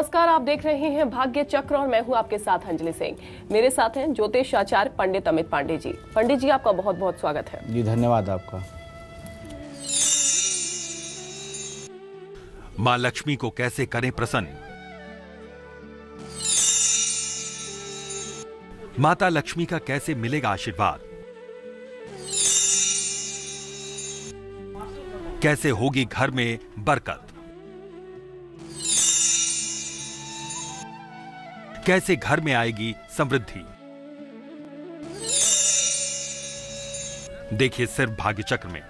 नमस्कार, आप देख रहे हैं भाग्य चक्र और मैं हूं आपके साथ अंजलि सिंह। मेरे साथ हैं ज्योतिष आचार्य पंडित अमित पांडे जी। पंडित जी, आपका बहुत बहुत स्वागत है। जी धन्यवाद आपका। मां लक्ष्मी को कैसे करें प्रसन्न? माता लक्ष्मी का कैसे मिलेगा आशीर्वाद? कैसे होगी घर में बरकत? कैसे घर में आएगी समृद्धि? देखिए सिर्फ भाग्य चक्र में।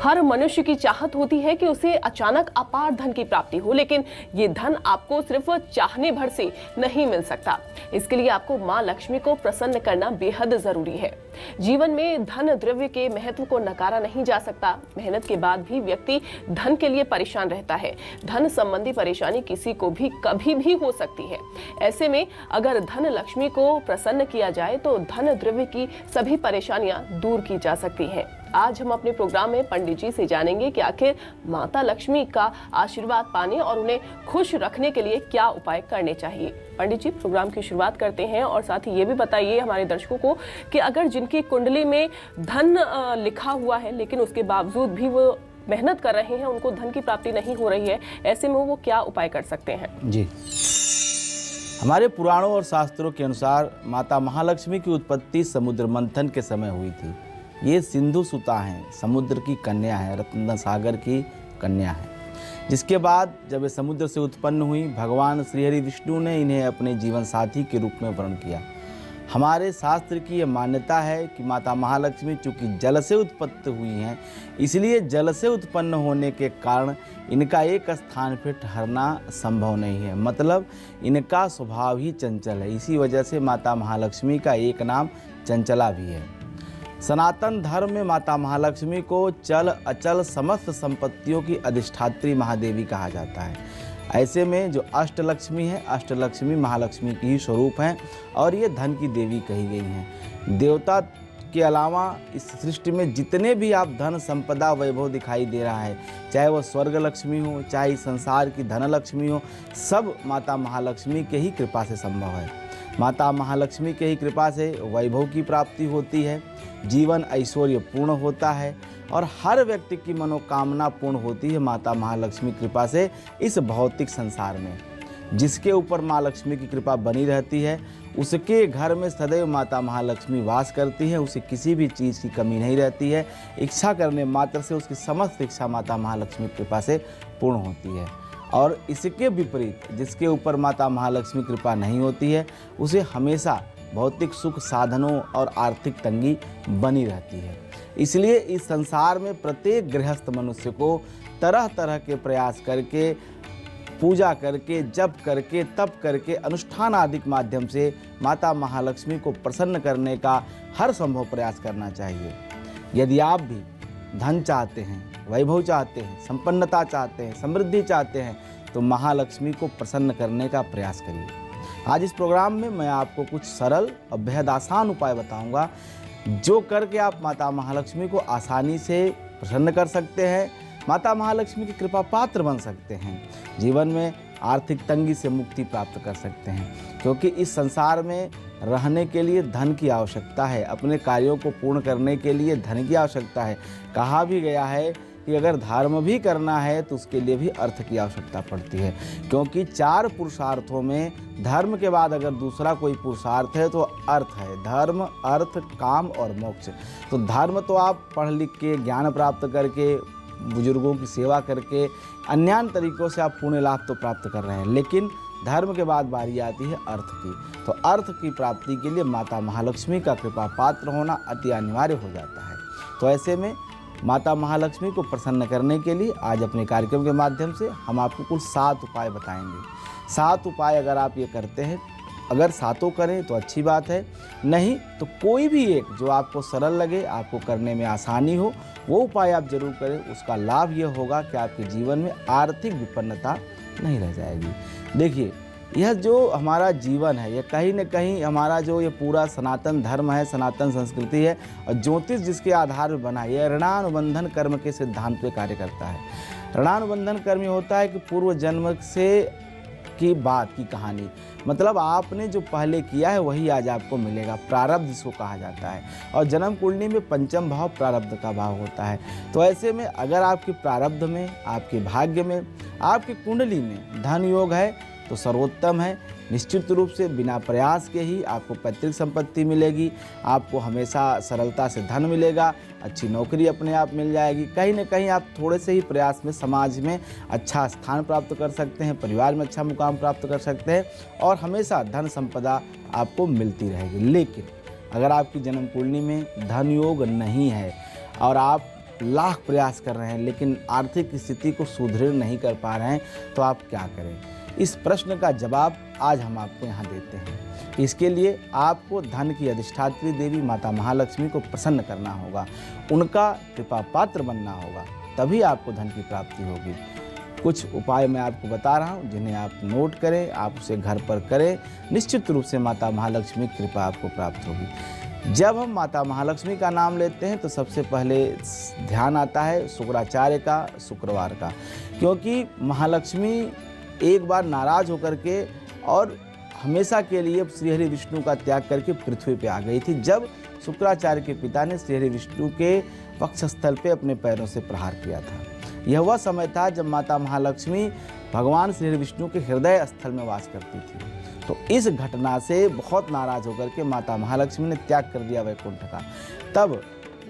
हर मनुष्य की चाहत होती है कि उसे अचानक अपार धन की प्राप्ति हो, लेकिन ये धन आपको सिर्फ चाहने भर से नहीं मिल सकता। इसके लिए आपको मां लक्ष्मी को प्रसन्न करना बेहद जरूरी है। जीवन में धन द्रव्य के महत्व को नकारा नहीं जा सकता। मेहनत के बाद भी व्यक्ति धन के लिए परेशान रहता है। धन संबंधी परेशानी किसी को भी कभी भी हो सकती है। ऐसे में अगर धन लक्ष्मी को प्रसन्न किया जाए तो धन द्रव्य की सभी परेशानियां दूर की जा सकती हैं। आज हम अपने प्रोग्राम में पंडित जी से जानेंगे कि आखिर माता लक्ष्मी का आशीर्वाद पाने और उन्हें खुश रखने के लिए क्या उपाय करने चाहिए। पंडित जी, प्रोग्राम की शुरुआत करते हैं और साथ ही ये भी बताइए हमारे दर्शकों को कि अगर जिनकी कुंडली में धन लिखा हुआ है लेकिन उसके बावजूद भी वो मेहनत कर रहे हैं, उनको धन की प्राप्ति नहीं हो रही है, ऐसे में वो क्या उपाय कर सकते हैं? जी, हमारे पुराणों और शास्त्रों के अनुसार माता महालक्ष्मी की उत्पत्ति समुद्र मंथन के समय हुई थी। ये सिंधु सुता हैं, समुद्र की कन्या है, रत्न सागर की कन्या है। जिसके बाद जब ये समुद्र से उत्पन्न हुई, भगवान श्रीहरि विष्णु ने इन्हें अपने जीवन साथी के रूप में वर्ण किया। हमारे शास्त्र की ये मान्यता है कि माता महालक्ष्मी चूँकि जल से उत्पत्ति हुई हैं, इसलिए जल से उत्पन्न होने के कारण इनका एक स्थान पर ठहरना संभव नहीं है। मतलब इनका स्वभाव ही चंचल है। इसी वजह से माता महालक्ष्मी का एक नाम चंचला भी है। सनातन धर्म में माता महालक्ष्मी को चल अचल समस्त संपत्तियों की अधिष्ठात्री महादेवी कहा जाता है। ऐसे में जो अष्टलक्ष्मी है, अष्टलक्ष्मी महालक्ष्मी की ही स्वरूप हैं और ये धन की देवी कही गई हैं। देवता के अलावा इस सृष्टि में जितने भी आप धन संपदा वैभव दिखाई दे रहा है, चाहे वह स्वर्ग लक्ष्मी हो, चाहे संसार की धन लक्ष्मी हो, सब माता महालक्ष्मी के ही कृपा से संभव है। माता महालक्ष्मी के ही कृपा से वैभव की प्राप्ति होती है, जीवन ऐश्वर्य पूर्ण होता है और हर व्यक्ति की मनोकामना पूर्ण होती है माता महालक्ष्मी कृपा से इस भौतिक संसार में। जिसके ऊपर माँ लक्ष्मी की कृपा बनी रहती है, उसके घर में सदैव माता महालक्ष्मी वास करती है। उसे किसी भी चीज़ की कमी नहीं रहती है। इच्छा करने मात्र से उसकी समस्त इच्छा माता महालक्ष्मी कृपा से पूर्ण होती है। और इसके विपरीत जिसके ऊपर माता महालक्ष्मी कृपा नहीं होती है, उसे हमेशा भौतिक सुख साधनों और आर्थिक तंगी बनी रहती है। इसलिए इस संसार में प्रत्येक गृहस्थ मनुष्य को तरह तरह के प्रयास करके, पूजा करके, जप करके, तप करके, अनुष्ठान आदि के माध्यम से माता महालक्ष्मी को प्रसन्न करने का हर संभव प्रयास करना चाहिए। यदि आप भी धन चाहते हैं, वैभव चाहते हैं, संपन्नता चाहते हैं, समृद्धि चाहते हैं, तो महालक्ष्मी को प्रसन्न करने का प्रयास करिए। आज इस प्रोग्राम में मैं आपको कुछ सरल और बेहद आसान उपाय बताऊंगा, जो करके आप माता महालक्ष्मी को आसानी से प्रसन्न कर सकते हैं, माता महालक्ष्मी की कृपा पात्र बन सकते हैं, जीवन में आर्थिक तंगी से मुक्ति प्राप्त कर सकते हैं। क्योंकि इस संसार में रहने के लिए धन की आवश्यकता है, अपने कार्यों को पूर्ण करने के लिए धन की आवश्यकता है। कहा भी गया है कि अगर धर्म भी करना है तो उसके लिए भी अर्थ की आवश्यकता पड़ती है। क्योंकि 4 पुरुषार्थों में धर्म के बाद अगर दूसरा कोई पुरुषार्थ है तो अर्थ है। धर्म, अर्थ, काम और मोक्ष। तो धर्म तो आप पढ़ लिख के, ज्ञान प्राप्त करके, बुजुर्गों की सेवा करके, अन्य तरीकों से आप पुण्य लाभ तो प्राप्त कर रहे हैं, लेकिन धर्म के बाद बारी आती है अर्थ की। तो अर्थ की प्राप्ति के लिए माता महालक्ष्मी का कृपा पात्र होना अति अनिवार्य हो जाता है। तो ऐसे में माता महालक्ष्मी को प्रसन्न करने के लिए आज अपने कार्यक्रम के माध्यम से हम आपको कुल 7 उपाय बताएंगे। 7 उपाय अगर आप ये करते हैं, अगर 7 करें तो अच्छी बात है, नहीं तो कोई भी एक जो आपको सरल लगे, आपको करने में आसानी हो, वो उपाय आप जरूर करें। उसका लाभ ये होगा कि आपके जीवन में आर्थिक विपन्नता नहीं रह जाएगी। देखिए, यह जो हमारा जीवन है, यह कहीं न कहीं हमारा जो ये पूरा सनातन धर्म है, सनातन संस्कृति है और ज्योतिष जिसके आधार पर बना है, यह ऋणानुबंधन कर्म के सिद्धांत पे कार्य करता है। ऋणानुबंधन कर्म ये होता है कि पूर्व जन्म से की बात की कहानी, मतलब आपने जो पहले किया है वही आज आपको मिलेगा। प्रारब्ध जिसको कहा जाता है, और जन्म कुंडली में पंचम भाव प्रारब्ध का भाव होता है। तो ऐसे में अगर आपके प्रारब्ध में, आपके भाग्य में, आपकी कुंडली में धन योग है तो सर्वोत्तम है। निश्चित रूप से बिना प्रयास के ही आपको पैतृक संपत्ति मिलेगी, आपको हमेशा सरलता से धन मिलेगा, अच्छी नौकरी अपने आप मिल जाएगी। कहीं ना कहीं आप थोड़े से ही प्रयास में समाज में अच्छा स्थान प्राप्त कर सकते हैं, परिवार में अच्छा मुकाम प्राप्त कर सकते हैं, और हमेशा धन संपदा आपको मिलती रहेगी। लेकिन अगर आपकी जन्म कुंडली में धन योग नहीं है और आप लाख प्रयास कर रहे हैं लेकिन आर्थिक स्थिति को सुदृढ़ नहीं कर पा रहे हैं, तो आप क्या करें? इस प्रश्न का जवाब आज हम आपको यहाँ देते हैं। इसके लिए आपको धन की अधिष्ठात्री देवी माता महालक्ष्मी को प्रसन्न करना होगा, उनका कृपा पात्र बनना होगा, तभी आपको धन की प्राप्ति होगी। कुछ उपाय मैं आपको बता रहा हूँ जिन्हें आप नोट करें, आप उसे घर पर करें, निश्चित रूप से माता महालक्ष्मी की कृपा आपको प्राप्त होगी। जब हम माता महालक्ष्मी का नाम लेते हैं तो सबसे पहले ध्यान आता है शुक्राचार्य का, शुक्रवार का, क्योंकि महालक्ष्मी एक बार नाराज होकर के और हमेशा के लिए श्रीहरि विष्णु का त्याग करके पृथ्वी पे आ गई थी, जब शुक्राचार्य के पिता ने श्रीहरि विष्णु के वक्षस्थल पे अपने पैरों से प्रहार किया था। यह वह समय था जब माता महालक्ष्मी भगवान श्रीहरि विष्णु के हृदय स्थल में वास करती थी। तो इस घटना से बहुत नाराज होकर के माता महालक्ष्मी ने त्याग कर दिया वैकुंठ का। तब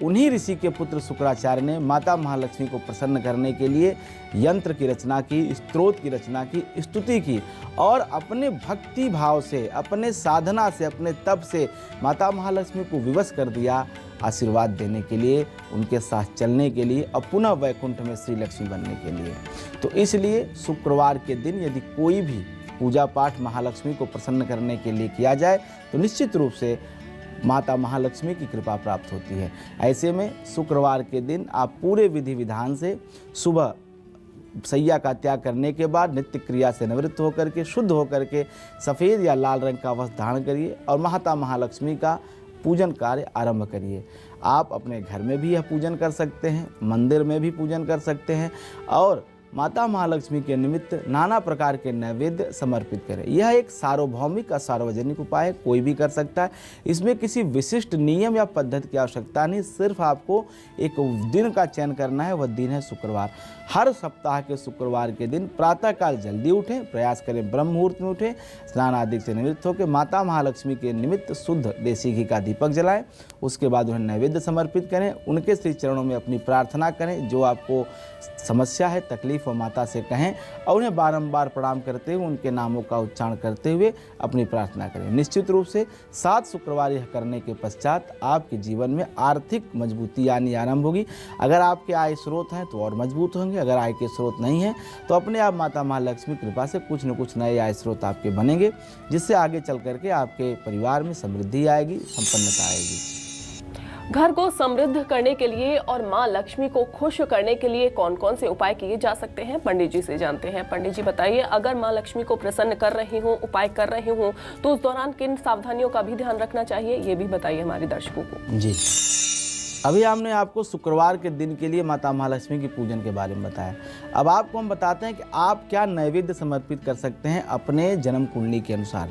उन्हीं ऋषि के पुत्र शुक्राचार्य ने माता महालक्ष्मी को प्रसन्न करने के लिए यंत्र की रचना की, स्तोत्र की रचना की, स्तुति की, और अपने भक्ति भाव से, अपने साधना से, अपने तप से माता महालक्ष्मी को विवश कर दिया आशीर्वाद देने के लिए, उनके साथ चलने के लिए और पुनः वैकुंठ में श्री लक्ष्मी बनने के लिए। तो इसलिए शुक्रवार के दिन यदि कोई भी पूजा पाठ महालक्ष्मी को प्रसन्न करने के लिए किया जाए तो निश्चित रूप से माता महालक्ष्मी की कृपा प्राप्त होती है। ऐसे में शुक्रवार के दिन आप पूरे विधि विधान से सुबह सैया का त्याग करने के बाद नित्य क्रिया से निवृत्त होकर के, शुद्ध होकर के सफ़ेद या लाल रंग का वस्त्र धारण करिए और माता महालक्ष्मी का पूजन कार्य आरंभ करिए। आप अपने घर में भी यह पूजन कर सकते हैं, मंदिर में भी पूजन कर सकते हैं, और माता महालक्ष्मी के निमित्त नाना प्रकार के नैवेद्य समर्पित करें। यह एक सार्वभौमिक और सार्वजनिक उपाय है, कोई भी कर सकता है। इसमें किसी विशिष्ट नियम या पद्धति की आवश्यकता नहीं, सिर्फ आपको एक दिन का चयन करना है, वह दिन है शुक्रवार। हर सप्ताह के शुक्रवार के दिन प्रातःकाल जल्दी उठें, प्रयास करें ब्रह्म मुहूर्त में उठें, स्नान आदि से निवृत्त होकर माता महालक्ष्मी के निमित्त शुद्ध देसी घी का दीपक जलाएं। उसके बाद उन्हें नैवेद्य समर्पित करें, उनके श्री चरणों में अपनी प्रार्थना करें, जो आपको समस्या है, तकलीफ और माता से कहें, और उन्हें बारंबार प्रणाम करते हुए उनके नामों का उच्चारण करते हुए अपनी प्रार्थना करें। निश्चित रूप से 7 शुक्रवार यह करने के पश्चात आपके जीवन में आर्थिक मजबूती आनी आरंभ होगी। अगर आपके आय स्रोत हैं तो और मजबूत होंगे, अगर आय के स्रोत नहीं हैं तो अपने आप माता महालक्ष्मी कृपा से कुछ न कुछ नए आय स्रोत आपके बनेंगे, जिससे आगे चल करके आपके परिवार में समृद्धि आएगी, संपन्नता आएगी। घर को समृद्ध करने के लिए और मां लक्ष्मी को खुश करने के लिए कौन कौन से उपाय किए जा सकते हैं, पंडित जी से जानते हैं। पंडित जी बताइए, अगर मां लक्ष्मी को प्रसन्न कर रही हूँ, उपाय कर रही हूँ, तो उस दौरान किन सावधानियों का भी ध्यान रखना चाहिए, ये भी बताइए हमारे दर्शकों को। जी, अभी हमने आपको शुक्रवार के दिन के लिए माता महालक्ष्मी की पूजन के बारे में बताया। अब आपको हम बताते हैं कि आप क्या नैवेद्य समर्पित कर सकते हैं अपने जन्म कुंडली के अनुसार।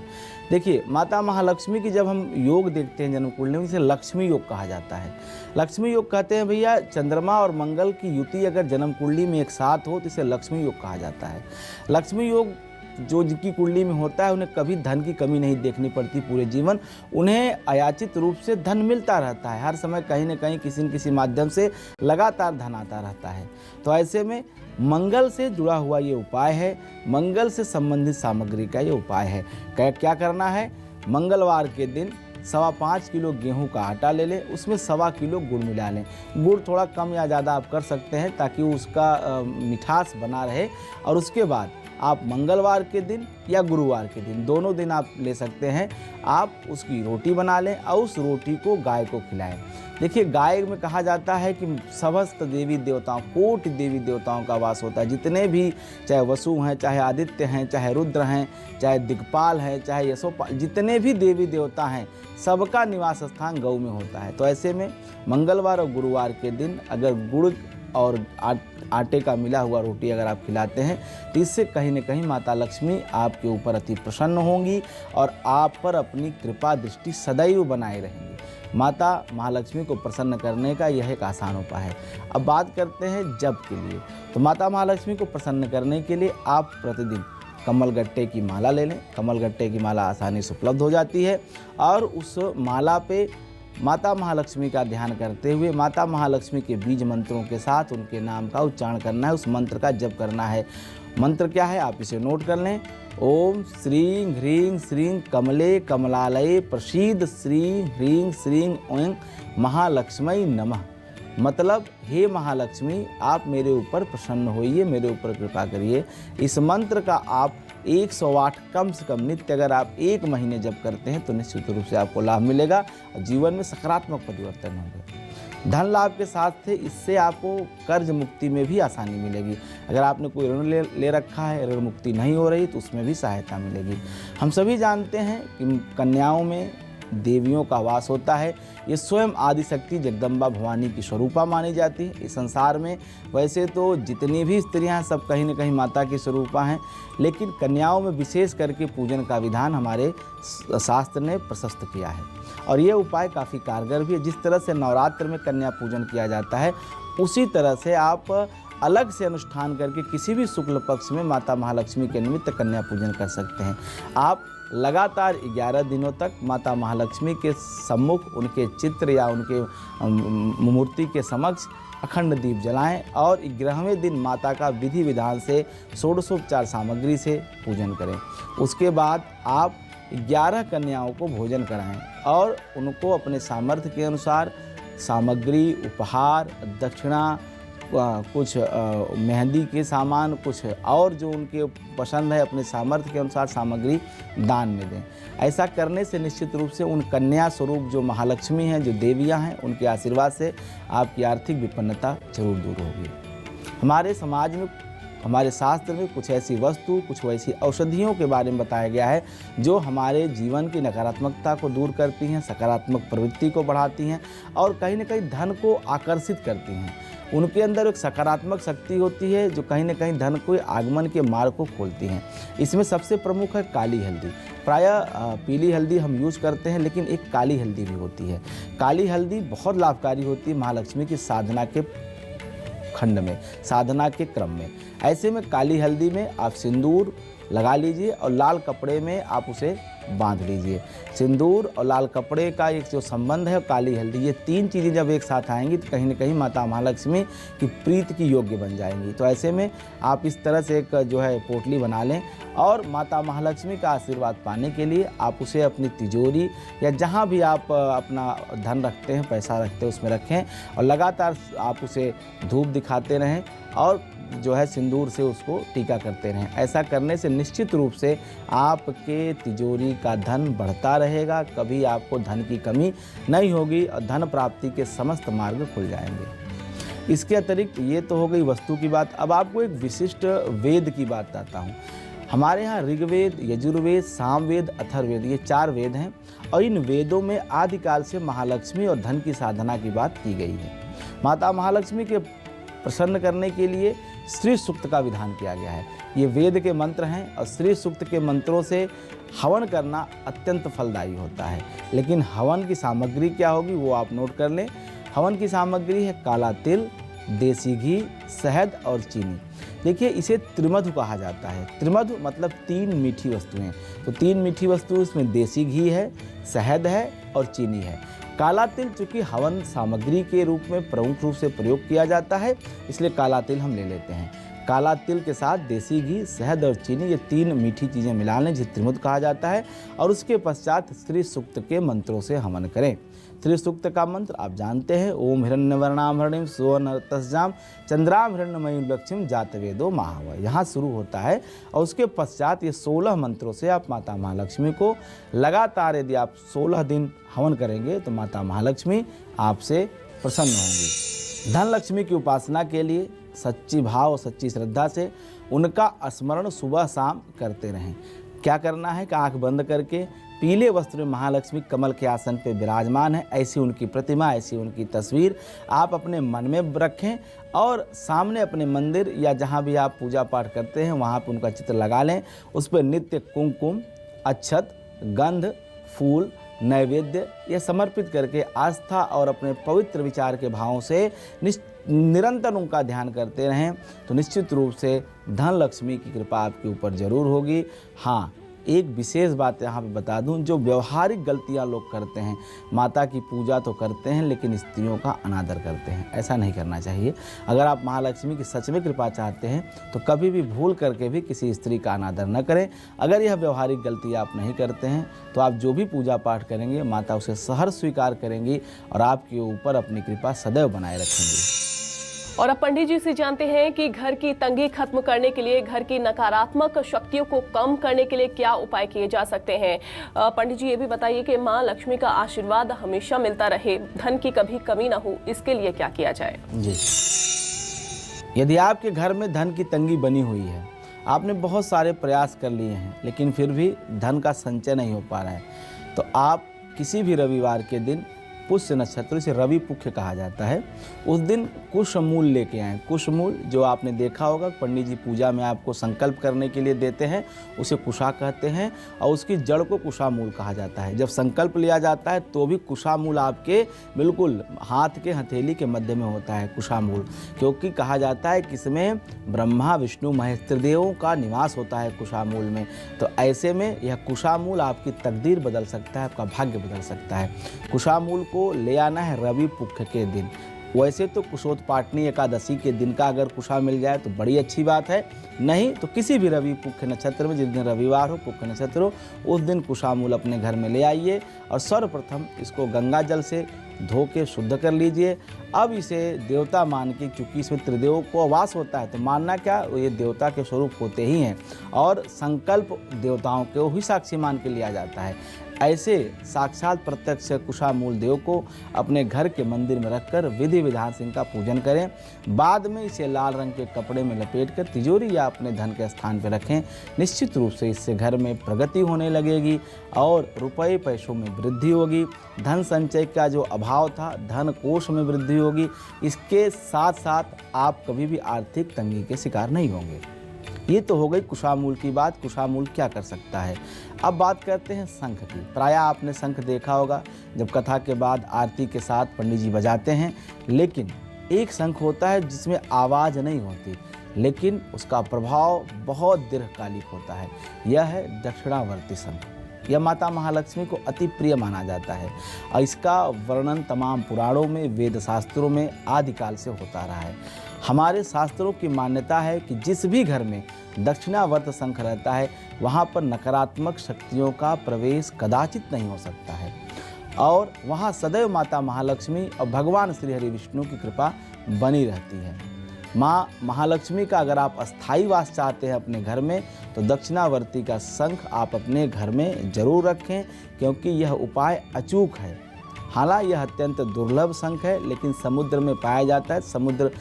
देखिए, माता महालक्ष्मी की जब हम योग देखते हैं जन्म कुंडली में, इसे लक्ष्मी योग कहा जाता है। लक्ष्मी योग कहते हैं भैया, चंद्रमा और मंगल की युति अगर जन्म कुंडली में एक साथ हो तो इसे लक्ष्मी योग कहा जाता है। लक्ष्मी योग जो जिनकी कुंडली में होता है उन्हें कभी धन की कमी नहीं देखनी पड़ती पूरे जीवन, उन्हें अयाचित रूप से धन मिलता रहता है, हर समय कहीं न कहीं किसी न किसी माध्यम से लगातार धन आता रहता है। तो ऐसे में मंगल से जुड़ा हुआ ये उपाय है, मंगल से संबंधित सामग्री का ये उपाय है। क्या करना है, मंगलवार के दिन 5.25 किलो गेहूं का आटा ले लें, उसमें 1.25 किलो गुड़ मिला लें। गुड़ थोड़ा कम या ज़्यादा आप कर सकते हैं ताकि उसका मिठास बना रहे, और उसके बाद आप मंगलवार के दिन या गुरुवार के दिन, दोनों दिन आप ले सकते हैं, आप उसकी रोटी बना लें और उस रोटी को गाय को खिलाएं। देखिए, गाय में कहा जाता है कि समस्त देवी देवताओं, कोटि देवी देवताओं का वास होता है। जितने भी, चाहे वसु हैं, चाहे आदित्य हैं, चाहे रुद्र हैं, चाहे दिक्पाल हैं, चाहे यशोपाल, जितने भी देवी देवता हैं, सबका निवास स्थान गौ में होता है। तो ऐसे में मंगलवार और गुरुवार के दिन अगर गुड़ और आटे का मिला हुआ रोटी अगर आप खिलाते हैं तो इससे कहीं न कहीं माता लक्ष्मी आपके ऊपर अति प्रसन्न होंगी और आप पर अपनी कृपा दृष्टि सदैव बनाए रहेंगी। माता महालक्ष्मी को प्रसन्न करने का यह एक आसान उपाय है। अब बात करते हैं जप के लिए। तो माता महालक्ष्मी को प्रसन्न करने के लिए आप प्रतिदिन कमलगट्टे की माला ले लें। कमलगट्टे की माला आसानी से उपलब्ध हो जाती है और उस माला पे माता महालक्ष्मी का ध्यान करते हुए माता महालक्ष्मी के बीज मंत्रों के साथ उनके नाम का उच्चारण करना है, उस मंत्र का जप करना है। मंत्र क्या है आप इसे नोट कर लें। ओम श्रीं ह्रीं श्रीं कमले कमलालये प्रसीद श्रीं ह्रीं श्रीं ओं महालक्ष्मी नमः। मतलब हे महालक्ष्मी आप मेरे ऊपर प्रसन्न होइए, मेरे ऊपर कृपा करिए। इस मंत्र का आप 108 कम से कम नित्य अगर आप 1 महीने जप करते हैं तो निश्चित रूप से आपको लाभ मिलेगा और जीवन में सकारात्मक परिवर्तन होंगे। धन लाभ के साथ थे इससे आपको कर्ज मुक्ति में भी आसानी मिलेगी। अगर आपने कोई ऋण ले रखा है, ऋण मुक्ति नहीं हो रही तो उसमें भी सहायता मिलेगी। हम सभी जानते हैं कि कन्याओं में देवियों का वास होता है। ये स्वयं आदिशक्ति जगदम्बा भवानी की स्वरूपा मानी जाती है। इस संसार में वैसे तो जितनी भी स्त्रियां हैं सब कहीं न कहीं माता की स्वरूपा हैं, लेकिन कन्याओं में विशेष करके पूजन का विधान हमारे शास्त्र ने प्रशस्त किया है और ये उपाय काफ़ी कारगर भी है। जिस तरह से नवरात्र में कन्या पूजन किया जाता है उसी तरह से आप अलग से अनुष्ठान करके किसी भी शुक्ल पक्ष में माता महालक्ष्मी के निमित्त कन्या पूजन कर सकते हैं। आप लगातार 11 दिनों तक माता महालक्ष्मी के सम्मुख उनके चित्र या उनके मूर्ति के समक्ष अखंड दीप जलाएं और 11वें दिन माता का विधि विधान से षोडशोपचार सामग्री से पूजन करें। उसके बाद आप 11 कन्याओं को भोजन कराएं और उनको अपने सामर्थ्य के अनुसार सामग्री, उपहार, दक्षिणा, कुछ मेहंदी के सामान, कुछ और जो उनके पसंद है अपने सामर्थ्य के अनुसार सामग्री दान में दें। ऐसा करने से निश्चित रूप से उन कन्या स्वरूप जो महालक्ष्मी हैं, जो देवियां हैं, उनके आशीर्वाद से आपकी आर्थिक विपन्नता जरूर दूर होगी। हमारे समाज में, हमारे शास्त्र में कुछ ऐसी वस्तु, कुछ वैसी औषधियों के बारे में बताया गया है जो हमारे जीवन की नकारात्मकता को दूर करती हैं, सकारात्मक प्रवृत्ति को बढ़ाती हैं और कहीं न कहीं धन को आकर्षित करती हैं। उनके अंदर एक सकारात्मक शक्ति होती है जो कहीं न कहीं धन के आगमन के मार्ग को खोलती हैं। इसमें सबसे प्रमुख है काली हल्दी। प्रायः पीली हल्दी हम यूज़ करते हैं, लेकिन एक काली हल्दी भी होती है। काली हल्दी बहुत लाभकारी होती है महालक्ष्मी की साधना के खंड में, साधना के क्रम में। ऐसे में काली हल्दी में आप सिंदूर लगा लीजिए और लाल कपड़े में आप उसे बांध लीजिए। सिंदूर और लाल कपड़े का एक जो संबंध है, काली हल्दी, ये 3 चीज़ें जब एक साथ आएंगी तो कहीं न कहीं माता महालक्ष्मी की प्रीति की योग्य बन जाएंगी। तो ऐसे में आप इस तरह से एक जो है पोटली बना लें और माता महालक्ष्मी का आशीर्वाद पाने के लिए आप उसे अपनी तिजोरी या जहाँ भी आप अपना धन रखते हैं, पैसा रखते हैं, उसमें रखें और लगातार आप उसे धूप दिखाते रहें और जो है सिंदूर से उसको टीका करते रहें। ऐसा करने से निश्चित रूप से आपके तिजोरी का धन बढ़ता रहेगा, कभी आपको धन की कमी नहीं होगी और धन प्राप्ति के समस्त मार्ग खुल जाएंगे। इसके अतिरिक्त ये तो हो गई वस्तु की बात। अब आपको एक विशिष्ट वेद की बात बताता हूँ। हमारे यहाँ ऋग्वेद, यजुर्वेद, सामवेद, अथर्ववेद, ये 4 वेद हैं और इन वेदों में आदिकाल से महालक्ष्मी और धन की साधना की बात की गई है। माता महालक्ष्मी के प्रसन्न करने के लिए श्री सूक्त का विधान किया गया है। ये वेद के मंत्र हैं और श्री सूक्त के मंत्रों से हवन करना अत्यंत फलदायी होता है। लेकिन हवन की सामग्री क्या होगी वो आप नोट कर लें। हवन की सामग्री है काला तिल, देसी घी, शहद और चीनी। देखिए इसे त्रिमधु कहा जाता है। त्रिमधु मतलब 3 मीठी वस्तुएं। तो 3 मीठी वस्तु, इसमें देसी घी है, शहद है और चीनी है। काला तिल चूँकि हवन सामग्री के रूप में प्रमुख रूप से प्रयोग किया जाता है, इसलिए काला तिल हम ले लेते हैं। काला तिल के साथ देसी घी, शहद और चीनी, ये 3 मीठी चीज़ें मिला लें जिसे त्रिमधु कहा जाता है और उसके पश्चात श्री सूक्त के मंत्रों से हवन करें। श्री सूक्त का मंत्र आप जानते हैं, ओम हिरण्यवर्णाम हरिणीम सुवर्णरतस्याम चंद्राम हिरण्यमयीं लक्ष्मीं जातवेदो महावः, यहाँ शुरू होता है और उसके पश्चात ये 16 मंत्रों से आप माता महालक्ष्मी को लगातार यदि आप 16 दिन हवन करेंगे तो माता महालक्ष्मी आपसे प्रसन्न होंगी। धन लक्ष्मी की उपासना के लिए सच्ची भाव और सच्ची श्रद्धा से उनका स्मरण सुबह शाम करते रहें। क्या करना है कि आंख बंद करके पीले वस्त्र में महालक्ष्मी कमल के आसन पे विराजमान है, ऐसी उनकी प्रतिमा, ऐसी उनकी तस्वीर आप अपने मन में रखें और सामने अपने मंदिर या जहाँ भी आप पूजा पाठ करते हैं वहाँ पे उनका चित्र लगा लें। उस पर नित्य कुमकुम, अक्षत, गंध, फूल, नैवेद्य ये समर्पित करके आस्था और अपने पवित्र विचार के भावों से निरंतर उनका ध्यान करते रहें तो निश्चित रूप से धन लक्ष्मी की कृपा आपके ऊपर जरूर होगी। हाँ, एक विशेष बात यहाँ पे बता दूं, जो व्यवहारिक गलतियाँ लोग करते हैं, माता की पूजा तो करते हैं लेकिन स्त्रियों का अनादर करते हैं, ऐसा नहीं करना चाहिए। अगर आप महालक्ष्मी की सच में कृपा चाहते हैं तो कभी भी भूल करके भी किसी स्त्री का अनादर न करें। अगर यह व्यवहारिक गलती आप नहीं करते हैं तो आप जो भी पूजा पाठ करेंगे माता उसे सहर्ष स्वीकार करेंगी और आपके ऊपर अपनी कृपा सदैव बनाए रखेंगी। और अब पंडित जी से जानते हैं कि घर की तंगी खत्म करने के लिए, घर की नकारात्मक शक्तियों को कम करने के लिए क्या उपाय किए जा सकते हैं। पंडित जी ये भी बताइए कि माँ लक्ष्मी का आशीर्वाद हमेशा मिलता रहे, धन की कभी कमी ना हो, इसके लिए क्या किया जाए। जी, यदि आपके घर में धन की तंगी बनी हुई है, आपने बहुत सारे प्रयास कर लिए हैं लेकिन फिर भी धन का संचय नहीं हो पा रहा है, तो आप किसी भी रविवार के दिन पुष्य नक्षत्र, इसे रवि पुख्य कहा जाता है, उस दिन कुशमूल लेके आएँ। कुशमूल जो आपने देखा होगा पंडित जी पूजा में आपको संकल्प करने के लिए देते हैं, उसे कुशा कहते हैं और उसकी जड़ को कुशामूल कहा जाता है। जब संकल्प लिया जाता है तो भी कुशामूल आपके बिल्कुल हाथ के हथेली के मध्य में होता है कुशामूल, क्योंकि कहा जाता है कि इसमें ब्रह्मा विष्णु महेश त्रिदेवों का निवास होता है कुशामूल में। तो ऐसे में यह कुशामूल आपकी तकदीर बदल सकता है, आपका भाग्य बदल सकता है। कुशामूल को ले आना है रवि पुख्य के दिन। वैसे तो कुशोत्पाटनी एकादशी के दिन का अगर कुशा मिल जाए तो बड़ी अच्छी बात है, नहीं तो किसी भी रवि पुख्य नक्षत्र में, जिस दिन रविवार हो, पुख्य नक्षत्र हो, उस दिन कुशामूल अपने घर में ले आइए और सर्वप्रथम इसको गंगा जल से धो के शुद्ध कर लीजिए। अब इसे देवता मान के, चूँकि इसमें त्रिदेवों को वास होता है तो मानना क्या, ये देवता के स्वरूप होते ही हैं और संकल्प देवताओं को ही साक्षी मान के लिया जाता है। ऐसे साक्षात प्रत्यक्ष कुशामूल देव को अपने घर के मंदिर में रखकर विधि विधान से इनका पूजन करें। बाद में इसे लाल रंग के कपड़े में लपेटकर तिजोरी या अपने धन के स्थान पर रखें। निश्चित रूप से इससे घर में प्रगति होने लगेगी और रुपए पैसों में वृद्धि होगी। धन संचय का जो अभाव था, धन कोष में वृद्धि होगी। इसके साथ साथ आप कभी भी आर्थिक तंगी के शिकार नहीं होंगे। ये तो हो गई कुशामूल की बात। कुशामूल क्या कर सकता है। अब बात करते हैं शंख की। प्रायः आपने शंख देखा होगा, जब कथा के बाद आरती के साथ पंडित जी बजाते हैं, लेकिन एक शंख होता है जिसमें आवाज़ नहीं होती लेकिन उसका प्रभाव बहुत दीर्घकालिक होता है। यह है दक्षिणावर्ती शंख। यह माता महालक्ष्मी को अति प्रिय माना जाता है और इसका वर्णन तमाम पुराणों में, वेद शास्त्रों में आदिकाल से होता रहा है। हमारे शास्त्रों की मान्यता है कि जिस भी घर में दक्षिणावर्त शंख रहता है वहाँ पर नकारात्मक शक्तियों का प्रवेश कदाचित नहीं हो सकता है और वहाँ सदैव माता महालक्ष्मी और भगवान श्री हरि विष्णु की कृपा बनी रहती है। माँ महालक्ष्मी का अगर आप अस्थायी वास चाहते हैं अपने घर में तो दक्षिणावर्ती का शंख आप अपने घर में जरूर रखें, क्योंकि यह उपाय अचूक है। हालांकि यह अत्यंत दुर्लभ शंख है लेकिन समुद्र में पाया जाता है। समुद्र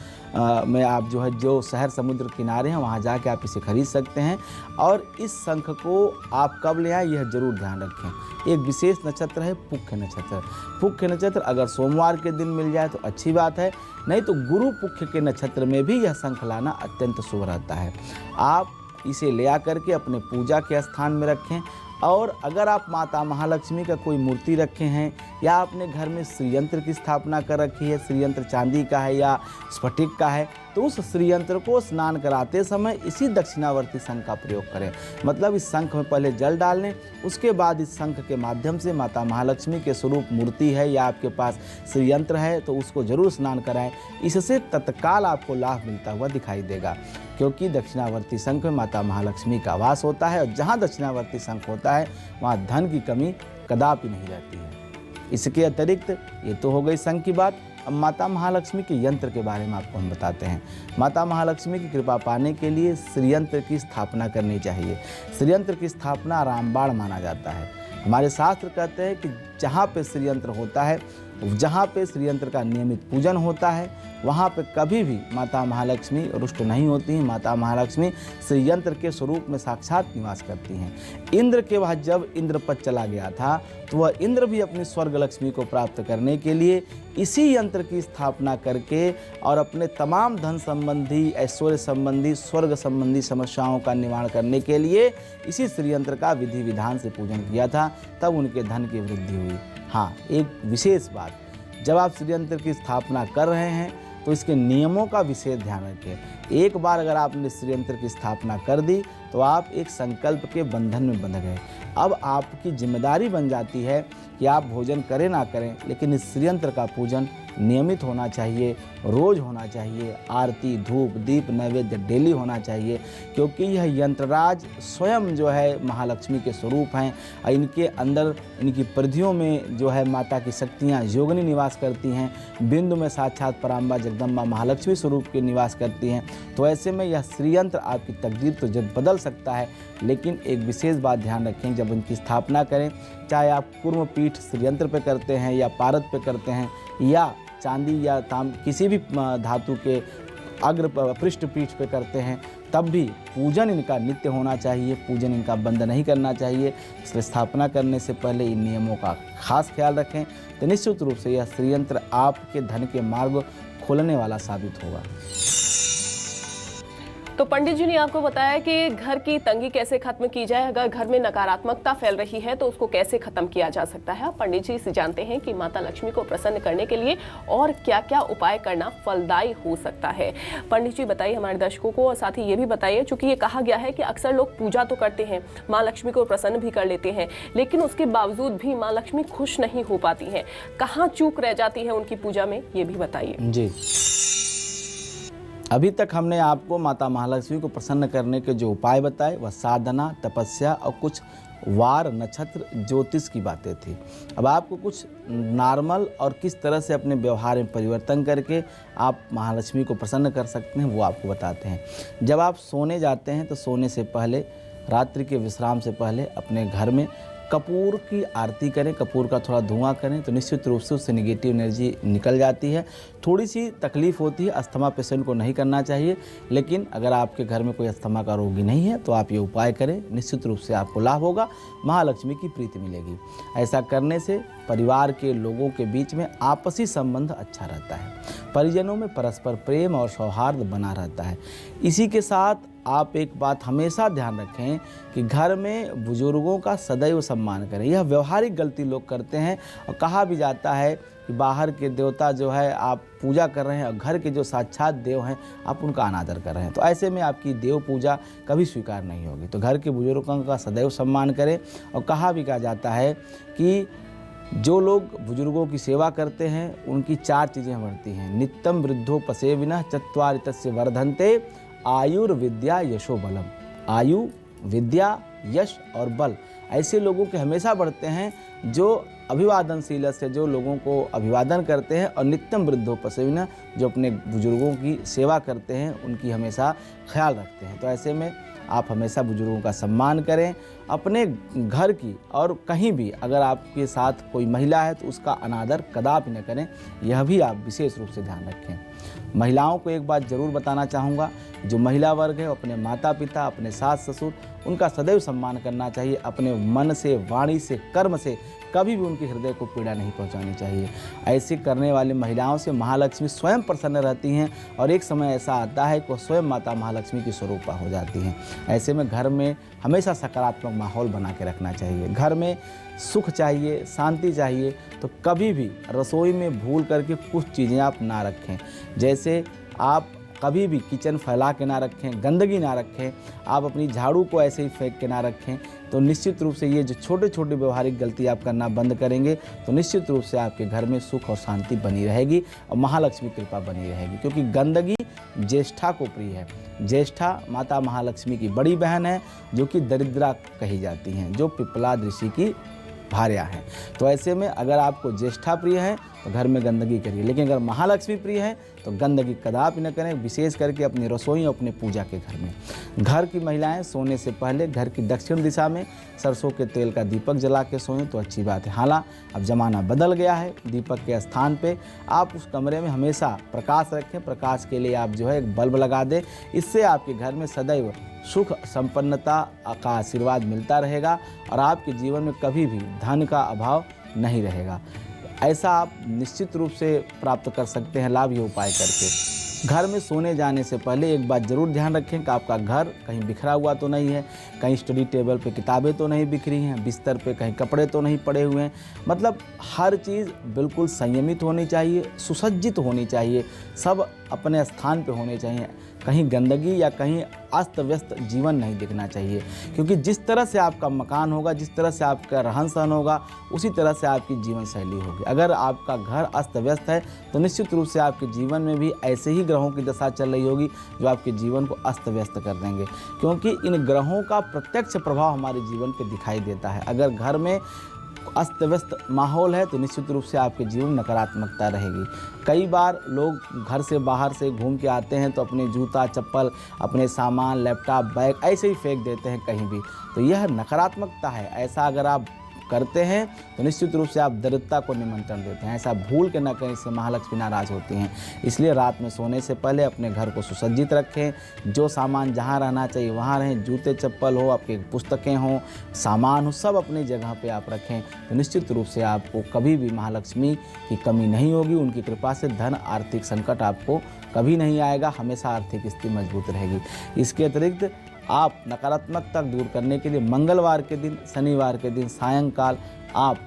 में आप जो शहर समुद्र किनारे हैं वहाँ जाके आप इसे खरीद सकते हैं। और इस शंख को आप कब ले आए यह जरूर ध्यान रखें। एक विशेष नक्षत्र है पुख्य नक्षत्र। पुख्य नक्षत्र अगर सोमवार के दिन मिल जाए तो अच्छी बात है, नहीं तो गुरु पुख्य के नक्षत्र में भी यह शंख लाना अत्यंत शुभ रहता है। आप इसे ले आकर के अपने पूजा के स्थान में रखें। और अगर आप माता महालक्ष्मी का कोई मूर्ति रखे हैं या आपने घर में श्रीयंत्र की स्थापना कर रखी है, श्रीयंत्र चांदी का है या स्फटिक का है, तो उस श्रीयंत्र को स्नान कराते समय इसी दक्षिणावर्ती शंख का प्रयोग करें। मतलब इस शंख में पहले जल डाल लें, उसके बाद इस शंख के माध्यम से माता महालक्ष्मी के स्वरूप मूर्ति है या आपके पास श्रीयंत्र है तो उसको जरूर स्नान कराएं। इससे तत्काल आपको लाभ मिलता हुआ दिखाई देगा, क्योंकि दक्षिणावर्ती शंख में माता महालक्ष्मी का वास होता है और जहाँ दक्षिणावर्ती शंख होता है वहाँ धन की कमी कदापि नहीं रहती है। इसके अतिरिक्त ये तो हो गई शंख की बात। अब माता महालक्ष्मी के यंत्र के बारे में आपको हम बताते हैं। माता महालक्ष्मी की कृपा पाने के लिए श्रीयंत्र की स्थापना करनी चाहिए। श्रीयंत्र की स्थापना रामबाण माना जाता है। हमारे शास्त्र कहते हैं कि जहाँ पे श्रीयंत्र होता है जहाँ पे श्री यंत्र का नियमित पूजन होता है वहाँ पे कभी भी माता महालक्ष्मी रुष्ट नहीं होती हैं। माता महालक्ष्मी श्री यंत्र के स्वरूप में साक्षात निवास करती हैं। इंद्र के बाद जब इंद्रपद चला गया था तो वह इंद्र भी अपनी स्वर्ग लक्ष्मी को प्राप्त करने के लिए इसी यंत्र की स्थापना करके और अपने तमाम धन संबंधी, ऐश्वर्य संबंधी, स्वर्ग संबंधी समस्याओं का निवारण करने के लिए इसी श्री यंत्र का विधि विधान से पूजन किया था, तब उनके धन की वृद्धि हुई। हाँ, एक विशेष बात, जब आप श्री यंत्र की स्थापना कर रहे हैं तो इसके नियमों का विशेष ध्यान रखें। एक बार अगर आपने श्री यंत्र की स्थापना कर दी तो आप एक संकल्प के बंधन में बंध गए। अब आपकी जिम्मेदारी बन जाती है कि आप भोजन करें ना करें, लेकिन इस श्री यंत्र का पूजन नियमित होना चाहिए, रोज होना चाहिए। आरती, धूप, दीप, नैवेद्य डेली होना चाहिए, क्योंकि यह यंत्रराज स्वयं जो है महालक्ष्मी के स्वरूप हैं। इनके अंदर, इनकी परिधियों में जो है माता की शक्तियाँ योगिनी निवास करती हैं। बिंदु में साक्षात पराम्बा जगदम्बा महालक्ष्मी स्वरूप के निवास करती हैं। तो ऐसे में यह श्री यंत्र आपकी तकदीर तो जब बदल सकता है, लेकिन एक विशेष बात ध्यान रखें, जब इनकी स्थापना करें, चाहे आप कुर्म पीठ श्री यंत्र पे करते हैं या पारद पे करते हैं या चांदी या ताम किसी भी धातु के अग्र पृष्ठ पीठ पे करते हैं, तब भी पूजन इनका नित्य होना चाहिए। पूजन इनका बंद नहीं करना चाहिए। इसलिए स्थापना करने से पहले इन नियमों का खास ख्याल रखें, तो निश्चित रूप से यह श्री यंत्र आपके धन के मार्ग खोलने वाला साबित होगा। तो पंडित जी ने आपको बताया कि घर की तंगी कैसे खत्म की जाए। अगर घर में नकारात्मकता फैल रही है तो उसको कैसे खत्म किया जा सकता है। पंडित जी से जानते हैं कि माता लक्ष्मी को प्रसन्न करने के लिए और क्या क्या उपाय करना फलदायी हो सकता है। पंडित जी बताइए हमारे दर्शकों को, और साथ ही ये भी बताइए, चूंकि ये कहा गया है कि अक्सर लोग पूजा तो करते हैं, माँ लक्ष्मी को प्रसन्न भी कर लेते हैं, लेकिन उसके बावजूद भी माँ लक्ष्मी खुश नहीं हो पाती हैं। कहाँ चूक रह जाती है उनकी पूजा में, ये भी बताइए। जी, अभी तक हमने आपको माता महालक्ष्मी को प्रसन्न करने के जो उपाय बताए वह साधना, तपस्या और कुछ वार, नक्षत्र, ज्योतिष की बातें थी। अब आपको कुछ नॉर्मल और किस तरह से अपने व्यवहार में परिवर्तन करके आप महालक्ष्मी को प्रसन्न कर सकते हैं वो आपको बताते हैं। जब आप सोने जाते हैं तो सोने से पहले, रात्रि के विश्राम से पहले अपने घर में कपूर की आरती करें, कपूर का थोड़ा धुआं करें, तो निश्चित रूप से उससे नेगेटिव एनर्जी निकल जाती है। थोड़ी सी तकलीफ होती है, अस्थमा पेशेंट को नहीं करना चाहिए, लेकिन अगर आपके घर में कोई अस्थमा का रोगी नहीं है तो आप ये उपाय करें, निश्चित रूप से आपको लाभ होगा, महालक्ष्मी की प्रीति मिलेगी। ऐसा करने से परिवार के लोगों के बीच में आपसी संबंध अच्छा रहता है, परिजनों में परस्पर प्रेम और सौहार्द बना रहता है। इसी के साथ आप एक बात हमेशा ध्यान रखें कि घर में बुजुर्गों का सदैव सम्मान करें। यह व्यवहारिक गलती लोग करते हैं, और कहा भी जाता है कि बाहर के देवता जो है आप पूजा कर रहे हैं और घर के जो साक्षात देव हैं आप उनका अनादर कर रहे हैं, तो ऐसे में आपकी देव पूजा कभी स्वीकार नहीं होगी। तो घर के बुजुर्गों का सदैव सम्मान करें। और कहा भी कहा जाता है कि जो लोग बुजुर्गों की सेवा करते हैं उनकी 4 चीज़ें बढ़ती हैं। नित्यम वृद्धोपसेविनः चत्वारि तस्य वर्धन्ते आयुर्विद्या यशो बलम। आयु, विद्या, यश और बल ऐसे लोगों के हमेशा बढ़ते हैं जो अभिवादनशील से, जो लोगों को अभिवादन करते हैं, और नित्यम वृद्धोपसेविनः जो अपने बुजुर्गों की सेवा करते हैं उनकी हमेशा ख्याल रखते हैं। तो ऐसे में आप हमेशा बुजुर्गों का सम्मान करें। अपने घर की और कहीं भी अगर आपके साथ कोई महिला है तो उसका अनादर कदापि न करें, यह भी आप विशेष रूप से ध्यान रखें। महिलाओं को एक बात ज़रूर बताना चाहूँगा, जो महिला वर्ग है अपने माता पिता, अपने सास ससुर, उनका सदैव सम्मान करना चाहिए। अपने मन से, वाणी से, कर्म से कभी भी उनके हृदय को पीड़ा नहीं पहुंचानी चाहिए। ऐसे करने वाली महिलाओं से महालक्ष्मी स्वयं प्रसन्न रहती हैं, और एक समय ऐसा आता है कि वह स्वयं माता महालक्ष्मी की स्वरूपा हो जाती हैं। ऐसे में घर में हमेशा सकारात्मक माहौल बना के रखना चाहिए। घर में सुख चाहिए, शांति चाहिए, तो कभी भी रसोई में भूल करके कुछ चीज़ें आप ना रखें। जैसे आप कभी भी किचन फैला के ना रखें, गंदगी ना रखें, आप अपनी झाड़ू को ऐसे ही फेंक के ना रखें, तो निश्चित रूप से ये जो छोटे छोटे व्यवहारिक गलती आप करना बंद करेंगे तो निश्चित रूप से आपके घर में सुख और शांति बनी रहेगी और महालक्ष्मी कृपा बनी रहेगी। क्योंकि गंदगी ज्येष्ठा को प्रिय है। ज्येष्ठा माता महालक्ष्मी की बड़ी बहन है, जो कि दरिद्रा कही जाती हैं, जो पिपलाद ऋषि की भार्या हैं। तो ऐसे में अगर आपको ज्येष्ठा प्रिय है तो घर में गंदगी करिए, लेकिन अगर महालक्ष्मी प्रिय है तो गंदगी कदापि न करें, विशेष करके अपनी रसोई और अपने पूजा के घर में। घर की महिलाएं सोने से पहले घर की दक्षिण दिशा में सरसों के तेल का दीपक जला के सोएं तो अच्छी बात है। हालांकि अब ज़माना बदल गया है, दीपक के स्थान पे आप उस कमरे में हमेशा प्रकाश रखें। प्रकाश के लिए आप जो है एक बल्ब लगा दें, इससे आपके घर में सदैव सुख संपन्नता का आशीर्वाद मिलता रहेगा और आपके जीवन में कभी भी धन का अभाव नहीं रहेगा। ऐसा आप निश्चित रूप से प्राप्त कर सकते हैं लाभ ये उपाय करके। घर में सोने जाने से पहले एक बात ज़रूर ध्यान रखें कि आपका घर कहीं बिखरा हुआ तो नहीं है, कहीं स्टडी टेबल पे किताबें तो नहीं बिखरी हैं, बिस्तर पे कहीं कपड़े तो नहीं पड़े हुए हैं। मतलब हर चीज़ बिल्कुल संयमित होनी चाहिए, सुसज्जित होनी चाहिए, सब अपने स्थान पे होने चाहिए। कहीं गंदगी या कहीं अस्त व्यस्त जीवन नहीं दिखना चाहिए, क्योंकि जिस तरह से आपका मकान होगा, जिस तरह से आपका रहन सहन होगा, उसी तरह से आपकी जीवन शैली होगी। अगर आपका घर अस्त व्यस्त है तो निश्चित रूप से आपके जीवन में भी ऐसे ही ग्रहों की दशा चल रही होगी जो आपके जीवन को अस्त व्यस्त कर देंगे, क्योंकि इन ग्रहों का प्रत्यक्ष प्रभाव हमारे जीवन पर दिखाई देता है। अगर घर में अस्त व्यस्त माहौल है तो निश्चित रूप से आपके जीवन में नकारात्मकता रहेगी। कई बार लोग घर से बाहर से घूम के आते हैं तो अपने जूता चप्पल, अपने सामान, लैपटॉप, बैग ऐसे ही फेंक देते हैं कहीं भी, तो यह नकारात्मकता है। ऐसा अगर आप करते हैं तो निश्चित रूप से आप दरिद्रता को निमंत्रण देते हैं। ऐसा भूल के न करें, इससे महालक्ष्मी नाराज होती हैं। इसलिए रात में सोने से पहले अपने घर को सुसज्जित रखें, जो सामान जहां रहना चाहिए वहां रहें, जूते चप्पल हो, आपके पुस्तकें हों, सामान हो, सब अपनी जगह पे आप रखें तो निश्चित रूप से आपको कभी भी महालक्ष्मी की कमी नहीं होगी। उनकी कृपा से धन आर्थिक संकट आपको कभी नहीं आएगा, हमेशा आर्थिक स्थिति मजबूत रहेगी। इसके अतिरिक्त आप नकारात्मकता दूर करने के लिए मंगलवार के दिन, शनिवार के दिन सायंकाल आप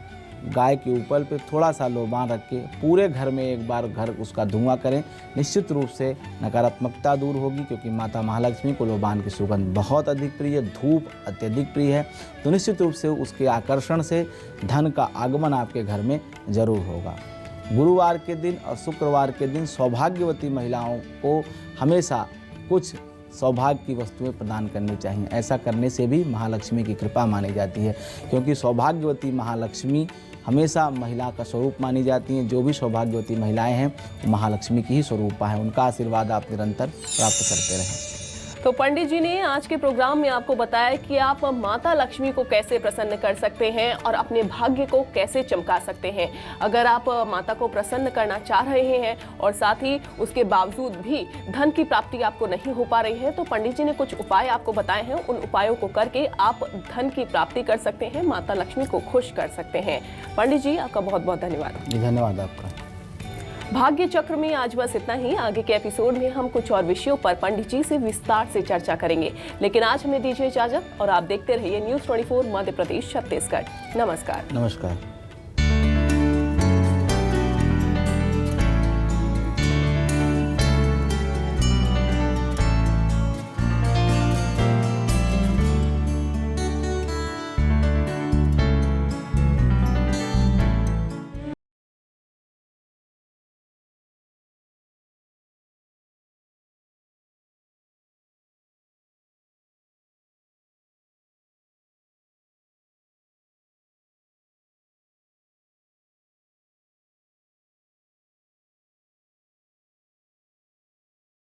गाय के ऊपर पे थोड़ा सा लोबान रख के पूरे घर में एक बार घर उसका धुआं करें। निश्चित रूप से नकारात्मकता दूर होगी, क्योंकि माता महालक्ष्मी को लोबान की सुगंध बहुत अधिक प्रिय है, धूप अत्यधिक प्रिय है, तो निश्चित रूप से उसके आकर्षण से धन का आगमन आपके घर में जरूर होगा। गुरुवार के दिन और शुक्रवार के दिन सौभाग्यवती महिलाओं को हमेशा कुछ सौभाग्य की वस्तुएं प्रदान करनी चाहिए। ऐसा करने से भी महालक्ष्मी की कृपा मानी जाती है, क्योंकि सौभाग्यवती महालक्ष्मी हमेशा महिला का स्वरूप मानी जाती हैं। जो भी सौभाग्यवती महिलाएं हैं वो महालक्ष्मी की ही स्वरूपा हैं। उनका आशीर्वाद आप निरंतर प्राप्त करते रहें। तो पंडित जी ने आज के प्रोग्राम में आपको बताया कि आप माता लक्ष्मी को कैसे प्रसन्न कर सकते हैं और अपने भाग्य को कैसे चमका सकते हैं। अगर आप माता को प्रसन्न करना चाह रहे हैं और साथ ही उसके बावजूद भी धन की प्राप्ति आपको नहीं हो पा रही है, तो पंडित जी ने कुछ उपाय आपको बताए हैं। उन उपायों को करके आप धन की प्राप्ति कर सकते हैं, माता लक्ष्मी को खुश कर सकते हैं। पंडित जी, आपका बहुत बहुत धन्यवाद। धन्यवाद आपका। भाग्य चक्र में आज बस इतना ही। आगे के एपिसोड में हम कुछ और विषयों पर पंडित जी से विस्तार से चर्चा करेंगे, लेकिन आज हमें दीजिए इजाजत और आप देखते रहिए न्यूज़ 24 मध्य प्रदेश छत्तीसगढ़। नमस्कार। नमस्कार।